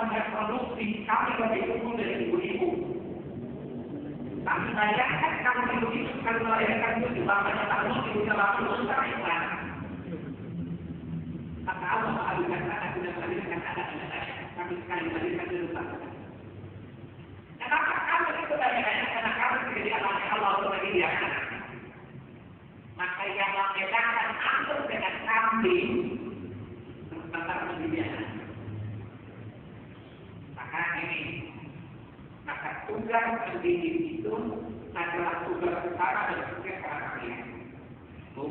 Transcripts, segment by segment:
melihat produksi, kami lebih unggul dari ibu-ibu. Tapi bayangkan kalau ibu-ibu sekali melahirkan itu bapaknya tahun, ibunya bapak besar iklan. Maka Allah mengalihkan anak sudah melahirkan anak-anak kami sekali melahirkan di rumah. Kenapa kamu itu banyak-banyak karena kamu menjadi anaknya Allah untuk menjadi anak. Maka yang membedakan aku dengan kambing tentang menjadi anak. Maka ini, maka tugas mendidik itu adalah tugas utama dan tugas para kalian. Bu,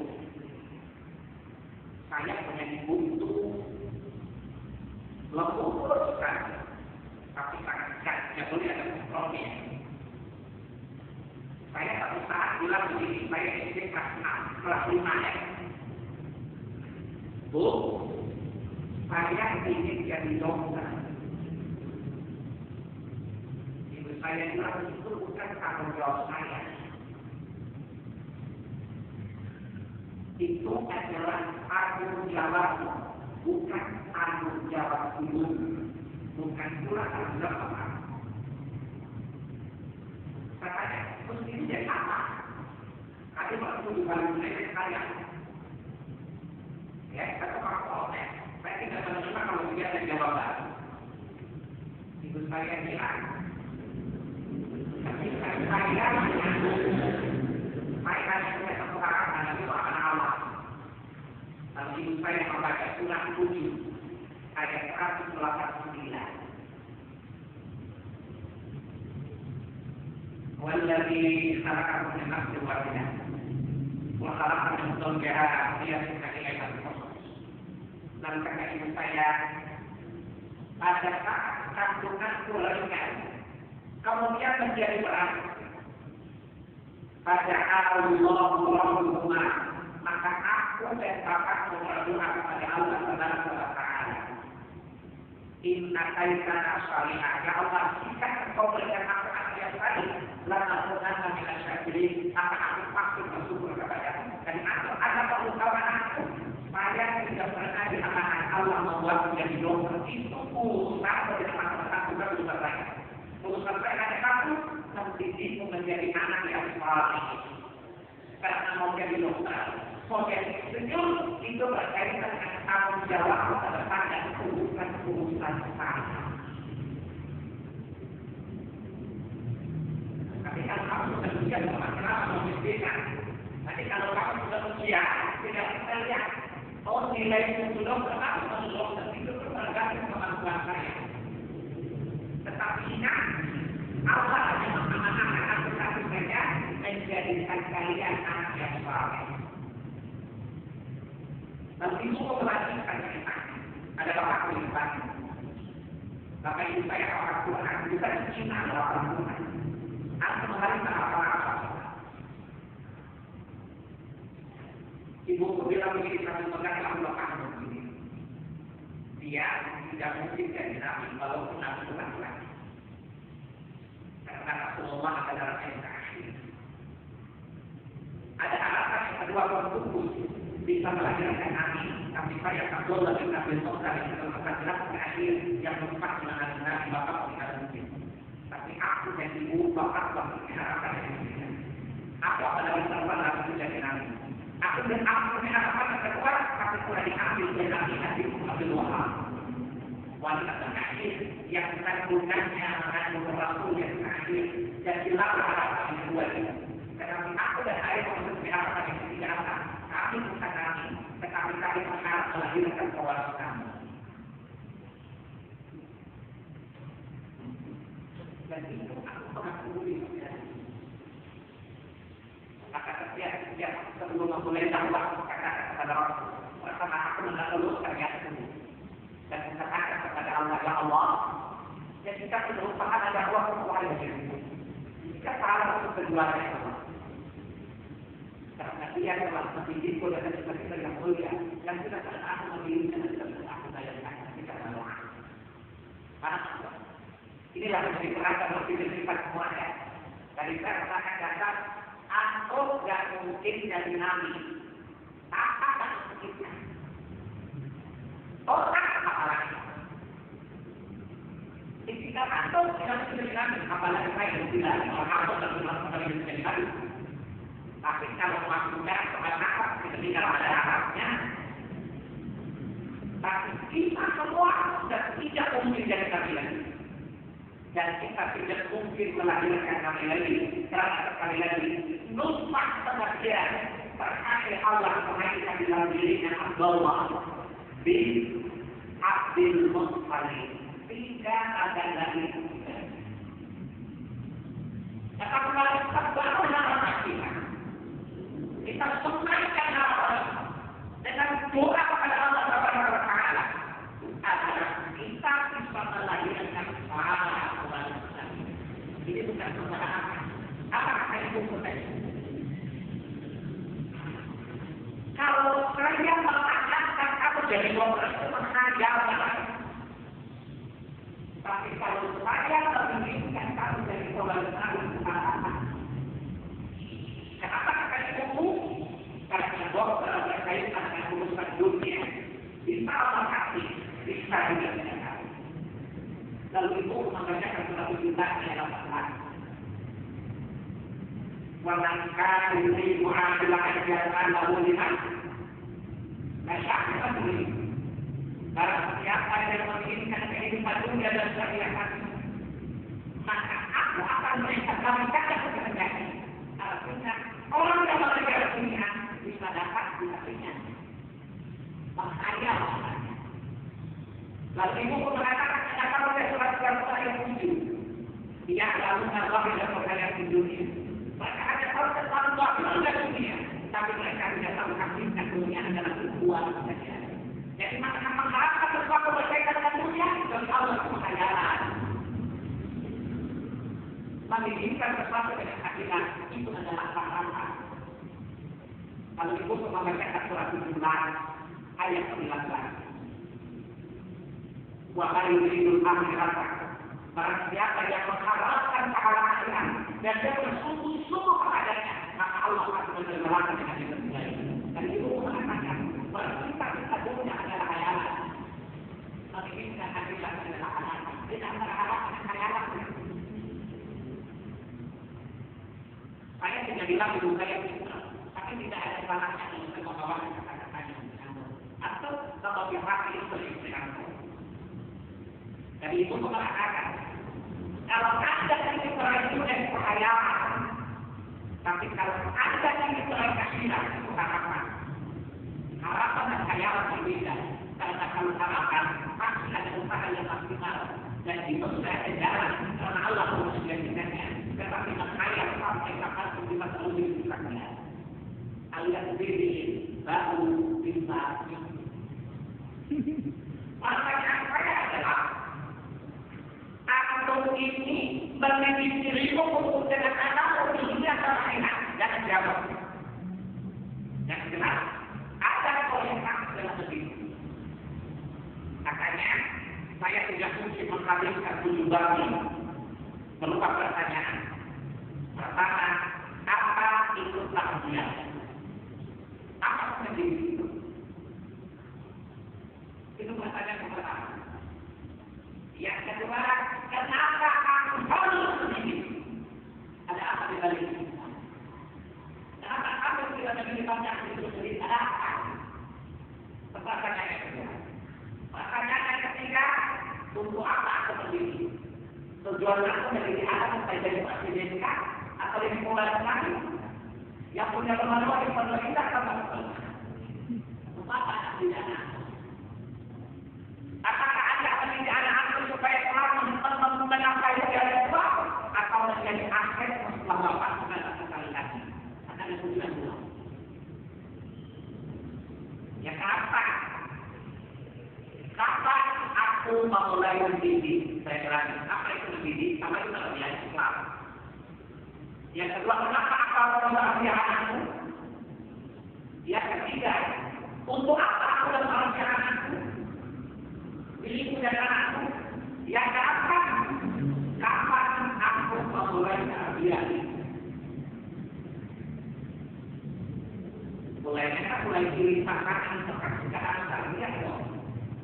saya punya ibu itu lembut sekali, tapi sangat dekat. Tidak boleh ada kompromi. Saya satu saat bilang begini, saya SD kelas 6, kelas 5 ya. Bu, saya ingin jadi dokter. Ibu saya bilang itu bukan tanggung jawab saya. Itu adalah tanggung jawab, bukan tanggung jawab ibu, bukan pula tanggung jawab bapak. Katanya, terus ini jadi apa? Tadi waktu di Bali saya, ya, kata Pak Polnya, saya tidak menerima kalau dia ada jawaban. Ibu saya bilang, tapi saya hanya punya satu harapan, itu akan Allah. Lalu ibu saya membaca surah 7 ayat 189. والذي خلقكم من نفس واحدة وخلق من زوجها ليسكن إليها النشور. Dan kata ibu saya, pada saat kandunganku lengkap, kemudian menjadi berat. Pada Allahumma, maka aku dan bapakku berdoa kepada Allah Subhanahu wa Ta'ala. Inna kaitana salihah, ya Allah, jika engkau berikan aku anak yang baik, lama pernah kami syakirin, akan aku pasti bersyukur kepadamu. Dan aku ada pengetahuan aku, saya tidak pernah diamankan Allah membuat menjadi dokter. Itu urusan bagaimana aku juga saya. Urusan saya ada satu, mendidikmu menjadi anak yang saleh. Karena mau jadi dokter, mau jadi insinyur, itu berkaitan dengan tanggung jawab ke depan dan urusan saya. Tapi kalau kamu sudah usia, kenapa membedakan? Nanti kalau kamu sudah usia, tidak bisa lihat. Oh, nilai itu dokter, kenapa dokter itu tergantung kemampuan saya. Tetapi ingat, Allah hanya mengamankan aku satu saja, menjadikan kalian anak yang saleh. Dan itu melanjutkan cerita. Ada bapak Tuhan. Bapak ibu saya orang Tuhan, kita di Cina orang Tuhan. Aku mengharapkan apa-apa. Ibuku bilang begini, kami mengenai Allah kamu begini. Dia tidak mungkin jadi nabi, walaupun nabi Tuhan lagi. Karena Rasulullah adalah yang terakhir. Ada alasan yang kedua berkumpul bisa melahirkan nabi, tapi saya Abdullah bin Abi Thalib yang adalah terakhir yang mempat dengan nabi bapak tidak mungkin. Tapi aku dan ibu bapak berharapan yang berbeda. Aku adalah serban aku menjadi nabi. Aku dan aku punya harapan yang kedua, tapi sudah diambil oleh nabi Abdul Wahab. Wanita terakhir yang kandungannya mengandung Rasul yang terakhir dan hilang harapan yang kedua itu. Tetapi aku dan ayah memiliki harapan yang ketiga apa? Kami bukan nabi, tetapi kami mengharap melahirkan pewaris kami. Dan itu aku mengakui. Maka setiap sebelum memulai dakwah kata kepada Rasul, pertama aku mengeluhkan niat itu dan mengatakan kepada Allah, ya Allah, jika perusahaan ada dakwah kepada dirimu, jika salah untuk keduanya Allah, karena dia telah mendidikku dengan kita yang mulia, dan kita akan aku mendidiknya dan kita aku bayarkan ketika berdoa. Karena inilah menjadi perasaan berpikir sifat semuanya. Dari saya katakan dasar, aku gak mungkin jadi nabi. Apa gak mungkin? Oh, tak apa lagi. apalagi saya tidak orang dan orang yang menjadi. Tapi kalau masukkan kepada akal, ketika ada akalnya, tapi kita semua sudah tidak mungkin jadi kami lagi. Dan kita tidak mungkin melahirkan kami lagi. Karena sekali lagi, nusmah pengertian terkait Allah mengaitkan dalam dirinya Abdullah bin Abdul Muttalib. Tidak ada lagi. Kita kembali terbaru nama kita. Kita semaikan nama dengan doa kepada Allah Subhanahu wa Ta'ala agar kita bisa melahirkan para wanita. Ini bukan perkara apa itu berarti? Kalau saya mengatakan aku jadi dokter itu menghayal, tapi kalau saya menginginkan kamu jadi dokter kenapa akan itu? Karena dokter berkaitan dengan urusan dunia, bisa mengasihi, bisa juga tidak. Lalu ibu mengerjakan suatu jutaan dalam Al-Quran. Walaupun ibu adalah kerjaan lalu lihat, masyarakat ini. Barang siapa yang menginginkan kehidupan dunia dan akhirat, maka aku akan berikan kepada artinya orang yang mengejar dunia bisa dapat artinya menghayal. Lalu ibu mengatakan kalau saya surat-surat saya tuju, dia lalu Allah yang menghayal di dunia. Mereka ada tahu tentang Allah dunia, tapi mereka tidak tahu hakikat dunia adalah sebuah saja. Jadi mereka mengharapkan sesuatu berkaitan dengan dunia dan Allah menghayalan. Menginginkan sesuatu dengan hakikat itu adalah harapan. Kalau ibu membaca surat 17 ayat 19. Wa yuridul akhirah. Barang siapa yang mengharapkan pahala akhirat dan dia bersungguh-sungguh kepadanya, maka Allah akan menerima dengan yang dan ibu mengatakan bercita-cita dunia adalah hayalan. Menginginkan hakikat adalah harapan. Tidak antara harapan dan hayalan. Saya tidak bilang ibu saya pintar, tapi tidak ada salahnya untuk membawa kata-kata yang atau kalau pihak itu beristimewa. Jadi ibu mengatakan, kalau ada yang dikurangi itu dari kehayaan, tapi kalau ada yang dikurangi kasihan itu harapan. Harapan dan khayalan berbeda. Karena kalau harapan pasti ada usaha yang maksimal dan itu sudah ada jalan karena Allah menjadikannya. Tetapi menghayal sampai kapan pun kita selalu dibutuhkannya. Alias diri baru bisa. Pertanyaan saya adalah, aku ini mendidik dirimu untuk dengan anak dunia terhina dan jawab. Yang jelas ada orientasi dalam begitu. Makanya saya tidak mungkin menghabiskan 7 bagi berupa pertanyaan. Pertama, apa itu takdir? Apa menjadi itu? Itu pertanyaan yang pertama. Yang kedua, kenapa aku harus begini? Ada apa di balik itu? Kenapa aku tidak begini banyak itu sendiri? Ada apa? Pertanyaan yang kedua. Pertanyaan yang ketiga, untuk apa aku begini? Tujuan aku menjadi anak supaya jadi presiden kah? Atau yang mulai lagi? Yang punya kemampuan di pemerintah sama untuk apa anak pidana? Apakah ada pendidikan aku supaya selalu mencapai segala sesuatu atau menjadi akhir setelah bapak segala sekali lagi? Ada tujuan dulu. Ya kapan? Kapan aku memulai mendidik? Saya bilang, apa itu mendidik? Apa itu terbiasa Islam? Yang kedua, kenapa aku memulai anakku? Yang ketiga, untuk apa aku memulai anakku? Ini punya anakku. Yang keempat, kapan aku memulai tarbiyah? Mulai diri pasangan kepercayaan tarbiyah dong.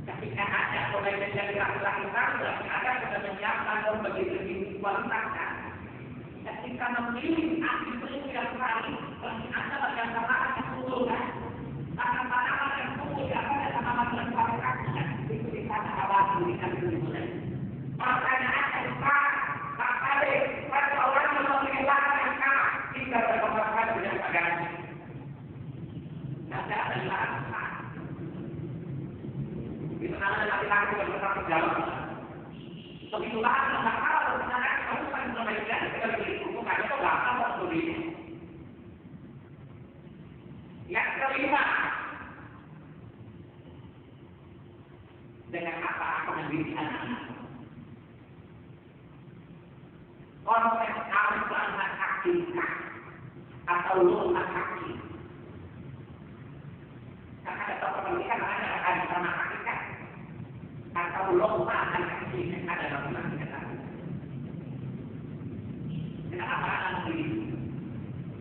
Ketika ada mulai menjadi laki-laki tarbiyah, ada sudah menyiapkan begitu kualitasnya. Ketika memilih aktivitas yang sekali, berarti ada yang sama yang turun. Karena tanaman yang tumbuh di atas tanaman yang kualitasnya itu di sana awal diberikan dulu. Pertanyaan Pak Kade, pada orang yang memiliki angka tidak berkembang dengan agama. Tidak ada angka. Itu namanya laki-laki yang bertanggung jawab. Begitulah maka sebenarnya kamu kan berbeda dengan diri bukan itu bakal berbeda. Yang kelima, dengan apa mendidik anak-anak? Konsep al-Quran hakikat atau lumat hakikat. Karena ada pendidikan ada sama hakikat atau lumat hakikat ada dalam hakikat. Kenapa anak mendidik?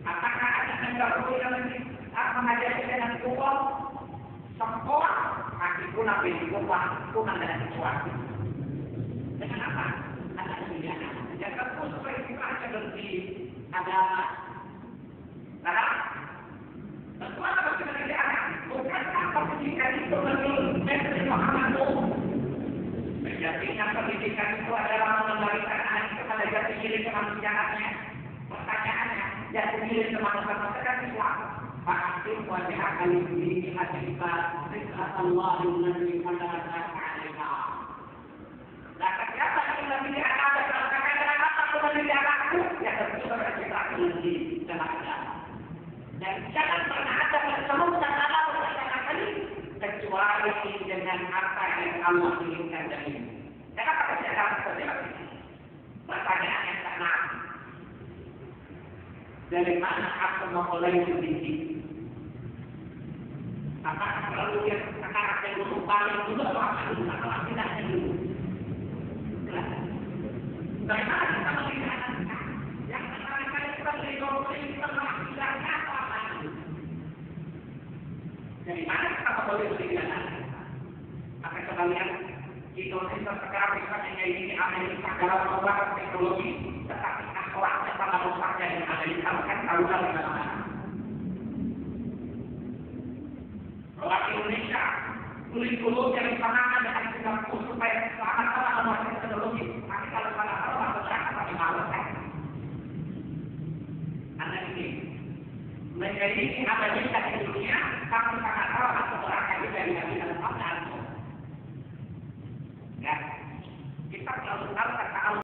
Apakah ada yang mengajari dengan kuat sekolah kaki punah punah dengan sesuatu? Dengan apa? Ada pilihan. Yang kedua supaya kita akan berhenti ada karena tentu ada pekerjaan bukan apa pendidikan itu menurut Muhammad menjadikan pendidikan itu adalah mengembalikan anak kepada jati diri kemanusiaannya. Pertanyaannya jati diri kemanusiaan Islam. Fa'atim wajah kali ini hadirat rizqat Allah yang mendarat alaiha. Maka siapa yang lebih ada dengan apa kemendidikanku? Ya tentu kita kunci dalam agama. Dan jangan pernah ada bersemutan dalam perjalanan kali kecuali dengan apa yang Allah inginkan dari ini. Kenapa kita seperti ini? Pertanyaan yang sangat. Dari mana aku memulai mendidik? Apakah perlu yang sekarang yang dulu paling dulu atau tidak dulu? Dari mana kita melihat yang sekarang kita beri kita melakukan apa? Dari mana kita memulai mendidik? Maka sekalian Indonesia sekarang misalnya ini Amerika dalam pengembangan teknologi, tetapi akhlaknya sama rusaknya yang Amerika kan tahu dari mana. Orang Indonesia kurikulum yang dipanahkan dengan Singapura supaya sama-sama menguasai teknologi, tapi kalau salah besar tapi malas. Anda ini menjadi Amerika di dunia, tapi sangat tahu atau berangkat dari dalam pasar. Ya, kita selalu tahu kata Allah.